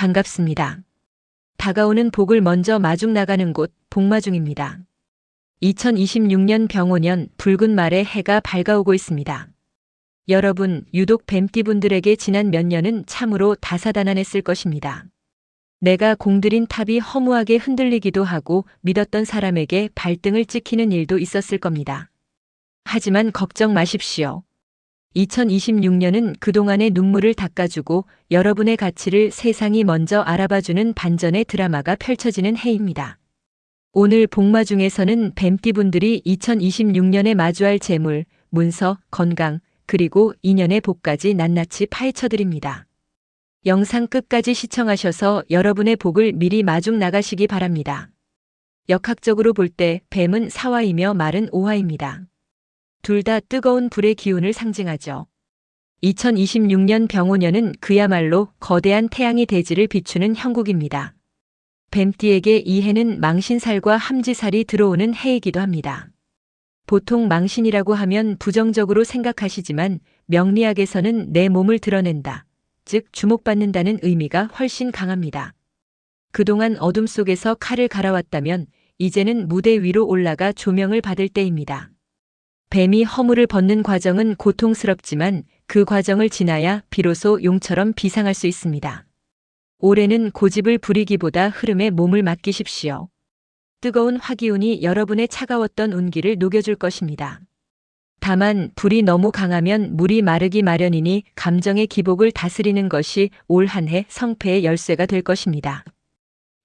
반갑습니다. 다가오는 복을 먼저 마중 나가는 곳 복마중입니다. 2026년 병오년 붉은 말에 해가 밝아오고 있습니다. 여러분, 유독 뱀띠분들에게 지난 몇 년은 참으로 다사다난했을 것입니다. 내가 공들인 탑이 허무하게 흔들리기도 하고 믿었던 사람에게 발등을 찍히는 일도 있었을 겁니다. 하지만 걱정 마십시오. 2026년은 그동안의 눈물을 닦아주고 여러분의 가치를 세상이 먼저 알아봐주는 반전의 드라마가 펼쳐지는 해입니다. 오늘 복마중에서는 뱀띠분들이 2026년에 마주할 재물, 문서, 건강, 그리고 인연의 복까지 낱낱이 파헤쳐드립니다. 영상 끝까지 시청하셔서 여러분의 복을 미리 마중 나가시기 바랍니다. 역학적으로 볼 때 뱀은 사화이며 말은 오화입니다. 둘 다 뜨거운 불의 기운을 상징하죠. 2026년 병오년은 그야말로 거대한 태양이 대지를 비추는 형국입니다. 뱀띠에게 이 해는 망신살과 함지살이 들어오는 해이기도 합니다. 보통 망신이라고 하면 부정적으로 생각하시지만 명리학에서는 내 몸을 드러낸다, 즉 주목받는다는 의미가 훨씬 강합니다. 그동안 어둠 속에서 칼을 갈아왔다면 이제는 무대 위로 올라가 조명을 받을 때입니다. 뱀이 허물을 벗는 과정은 고통스럽지만 그 과정을 지나야 비로소 용처럼 비상할 수 있습니다. 올해는 고집을 부리기보다 흐름에 몸을 맡기십시오. 뜨거운 화기운이 여러분의 차가웠던 운기를 녹여줄 것입니다. 다만 불이 너무 강하면 물이 마르기 마련이니 감정의 기복을 다스리는 것이 올 한 해 성패의 열쇠가 될 것입니다.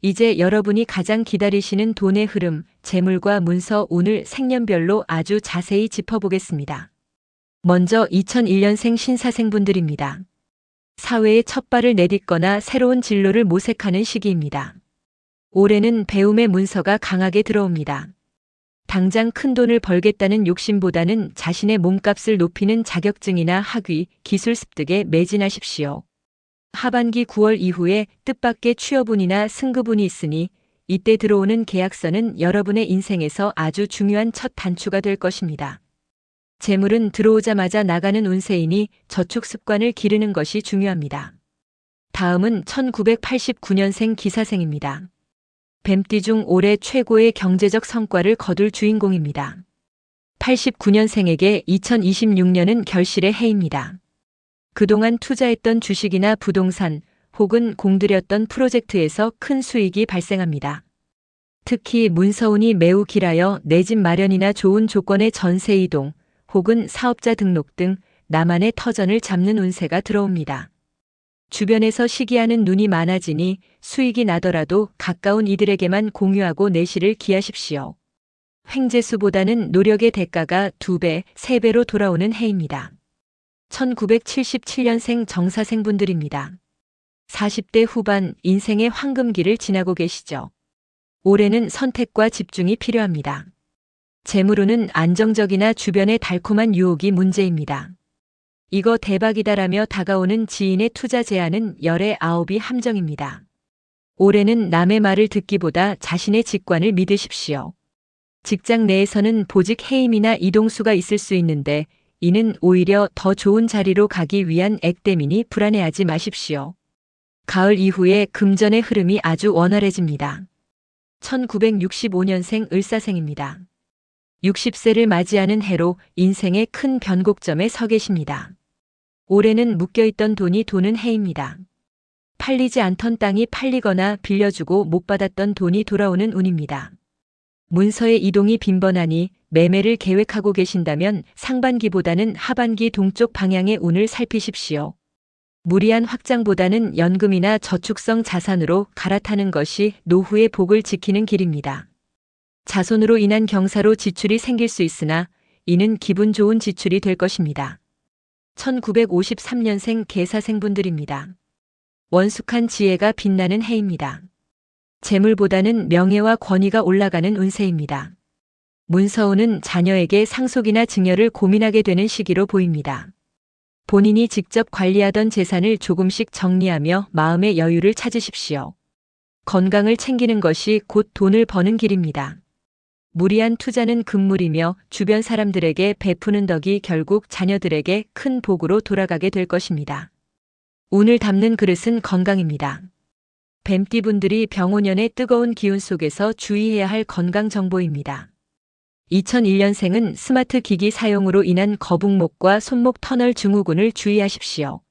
이제 여러분이 가장 기다리시는 돈의 흐름, 재물과 문서, 운을 생년별로 아주 자세히 짚어보겠습니다. 먼저 2001년생 신사생분들입니다. 사회에 첫 발을 내딛거나 새로운 진로를 모색하는 시기입니다. 올해는 배움의 문서가 강하게 들어옵니다. 당장 큰 돈을 벌겠다는 욕심보다는 자신의 몸값을 높이는 자격증이나 학위, 기술 습득에 매진하십시오. 하반기 9월 이후에 뜻밖의 취업운이나 승급운이 있으니 이때 들어오는 계약서는 여러분의 인생에서 아주 중요한 첫 단추가 될 것입니다. 재물은 들어오자마자 나가는 운세이니 저축 습관을 기르는 것이 중요합니다. 다음은 1989년생 기사생입니다. 뱀띠 중 올해 최고의 경제적 성과를 거둘 주인공입니다. 89년생에게 2026년은 결실의 해입니다. 그동안 투자했던 주식이나 부동산 혹은 공들였던 프로젝트에서 큰 수익이 발생합니다. 특히 문서운이 매우 길하여 내 집 마련이나 좋은 조건의 전세 이동 혹은 사업자 등록 등 나만의 터전을 잡는 운세가 들어옵니다. 주변에서 시기하는 눈이 많아지니 수익이 나더라도 가까운 이들에게만 공유하고 내실을 기하십시오. 횡재수보다는 노력의 대가가 2배, 3배로 돌아오는 해입니다. 1977년생 정사생분들입니다. 40대 후반 인생의 황금기를 지나고 계시죠. 올해는 선택과 집중이 필요합니다. 재물운은 안정적이나 주변의 달콤한 유혹이 문제입니다. 이거 대박이다라며 다가오는 지인의 투자 제안은 열의 9이 함정입니다. 올해는 남의 말을 듣기보다 자신의 직관을 믿으십시오. 직장 내에서는 보직 해임이나 이동수가 있을 수 있는데 이는 오히려 더 좋은 자리로 가기 위한 액땜이니 불안해하지 마십시오. 가을 이후에 금전의 흐름이 아주 원활해집니다. 1965년생 을사생입니다. 60세를 맞이하는 해로 인생의 큰 변곡점에 서 계십니다. 올해는 묶여있던 돈이 도는 해입니다. 팔리지 않던 땅이 팔리거나 빌려주고 못 받았던 돈이 돌아오는 운입니다. 문서의 이동이 빈번하니 매매를 계획하고 계신다면 상반기보다는 하반기 동쪽 방향의 운을 살피십시오. 무리한 확장보다는 연금이나 저축성 자산으로 갈아타는 것이 노후의 복을 지키는 길입니다. 자손으로 인한 경사로 지출이 생길 수 있으나 이는 기분 좋은 지출이 될 것입니다. 1953년생 계사생분들입니다. 원숙한 지혜가 빛나는 해입니다. 재물보다는 명예와 권위가 올라가는 운세입니다. 문서운은 자녀에게 상속이나 증여를 고민하게 되는 시기로 보입니다. 본인이 직접 관리하던 재산을 조금씩 정리하며 마음의 여유를 찾으십시오. 건강을 챙기는 것이 곧 돈을 버는 길입니다. 무리한 투자는 금물이며 주변 사람들에게 베푸는 덕이 결국 자녀들에게 큰 복으로 돌아가게 될 것입니다. 운을 담는 그릇은 건강입니다. 뱀띠분들이 병오년의 뜨거운 기운 속에서 주의해야 할 건강 정보입니다. 2001년생은 스마트 기기 사용으로 인한 거북목과 손목 터널 증후군을 주의하십시오.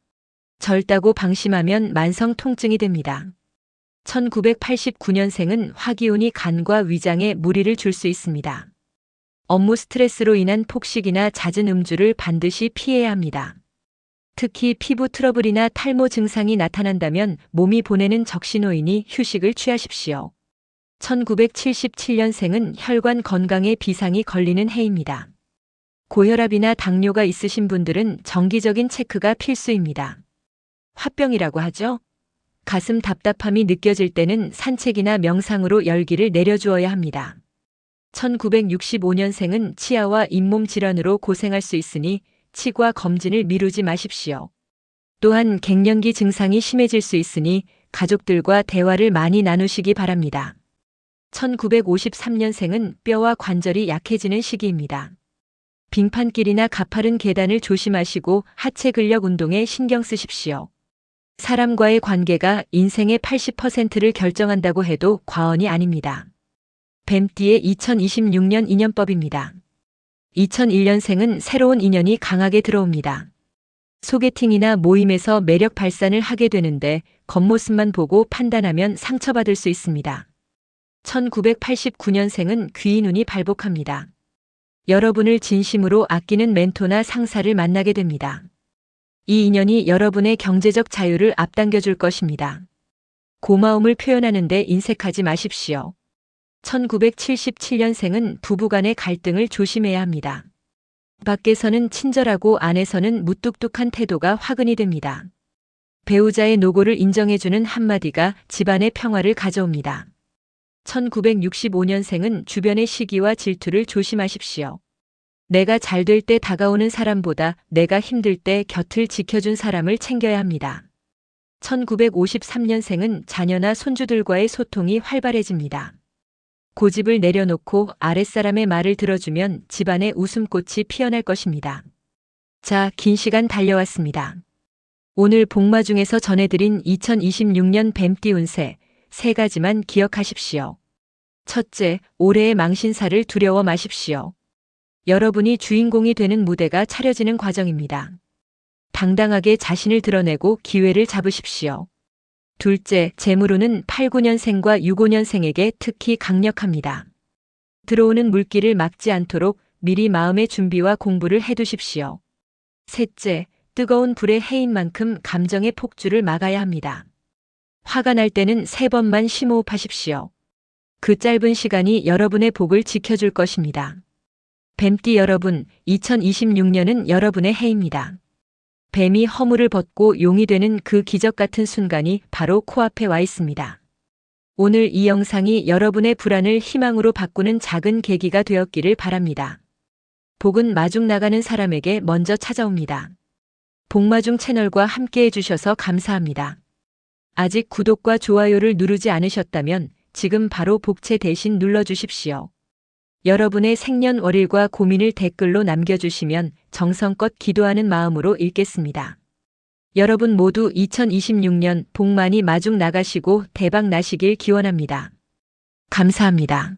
절다고 방심하면 만성 통증이 됩니다. 1989년생은 화기운이 간과 위장에 무리를 줄 수 있습니다. 업무 스트레스로 인한 폭식이나 잦은 음주를 반드시 피해야 합니다. 특히 피부 트러블이나 탈모 증상이 나타난다면 몸이 보내는 적신호이니 휴식을 취하십시오. 1977년생은 혈관 건강에 비상이 걸리는 해입니다. 고혈압이나 당뇨가 있으신 분들은 정기적인 체크가 필수입니다. 화병이라고 하죠. 가슴 답답함이 느껴질 때는 산책이나 명상으로 열기를 내려주어야 합니다. 1965년생은 치아와 잇몸 질환으로 고생할 수 있으니 치과 검진을 미루지 마십시오. 또한 갱년기 증상이 심해질 수 있으니 가족들과 대화를 많이 나누시기 바랍니다. 1953년생은 뼈와 관절이 약해지는 시기입니다. 빙판길이나 가파른 계단을 조심하시고 하체 근력 운동에 신경 쓰십시오. 사람과의 관계가 인생의 80%를 결정한다고 해도 과언이 아닙니다. 뱀띠의 2026년 인연법입니다. 2001년생은 새로운 인연이 강하게 들어옵니다. 소개팅이나 모임에서 매력 발산을 하게 되는데 겉모습만 보고 판단하면 상처받을 수 있습니다. 1989년생은 귀인 운이 발복합니다. 여러분을 진심으로 아끼는 멘토나 상사를 만나게 됩니다. 이 인연이 여러분의 경제적 자유를 앞당겨 줄 것입니다. 고마움을 표현하는 데 인색하지 마십시오. 1977년생은 부부간의 갈등을 조심해야 합니다. 밖에서는 친절하고 안에서는 무뚝뚝한 태도가 화근이 됩니다. 배우자의 노고를 인정해주는 한마디가 집안의 평화를 가져옵니다. 1965년생은 주변의 시기와 질투를 조심하십시오. 내가 잘 될 때 다가오는 사람보다 내가 힘들 때 곁을 지켜준 사람을 챙겨야 합니다. 1953년생은 자녀나 손주들과의 소통이 활발해집니다. 고집을 내려놓고 아랫사람의 말을 들어주면 집안에 웃음꽃이 피어날 것입니다. 자, 긴 시간 달려왔습니다. 오늘 복마 중에서 전해드린 2026년 뱀띠 운세 3가지만 기억하십시오. 첫째, 올해의 망신사를 두려워 마십시오. 여러분이 주인공이 되는 무대가 차려지는 과정입니다. 당당하게 자신을 드러내고 기회를 잡으십시오. 둘째, 재물운은 89년생과 65년생에게 특히 강력합니다. 들어오는 물기를 막지 않도록 미리 마음의 준비와 공부를 해두십시오. 셋째, 뜨거운 불의 해인 만큼 감정의 폭주를 막아야 합니다. 화가 날 때는 3번만 심호흡하십시오. 그 짧은 시간이 여러분의 복을 지켜줄 것입니다. 뱀띠 여러분, 2026년은 여러분의 해입니다. 뱀이 허물을 벗고 용이 되는 그 기적 같은 순간이 바로 코앞에 와 있습니다. 오늘 이 영상이 여러분의 불안을 희망으로 바꾸는 작은 계기가 되었기를 바랍니다. 복은 마중 나가는 사람에게 먼저 찾아옵니다. 복마중 채널과 함께 해주셔서 감사합니다. 아직 구독과 좋아요를 누르지 않으셨다면 지금 바로 복채 대신 눌러주십시오. 여러분의 생년월일과 고민을 댓글로 남겨주시면 정성껏 기도하는 마음으로 읽겠습니다. 여러분 모두 2026년 복 많이 마중 나가시고 대박 나시길 기원합니다. 감사합니다.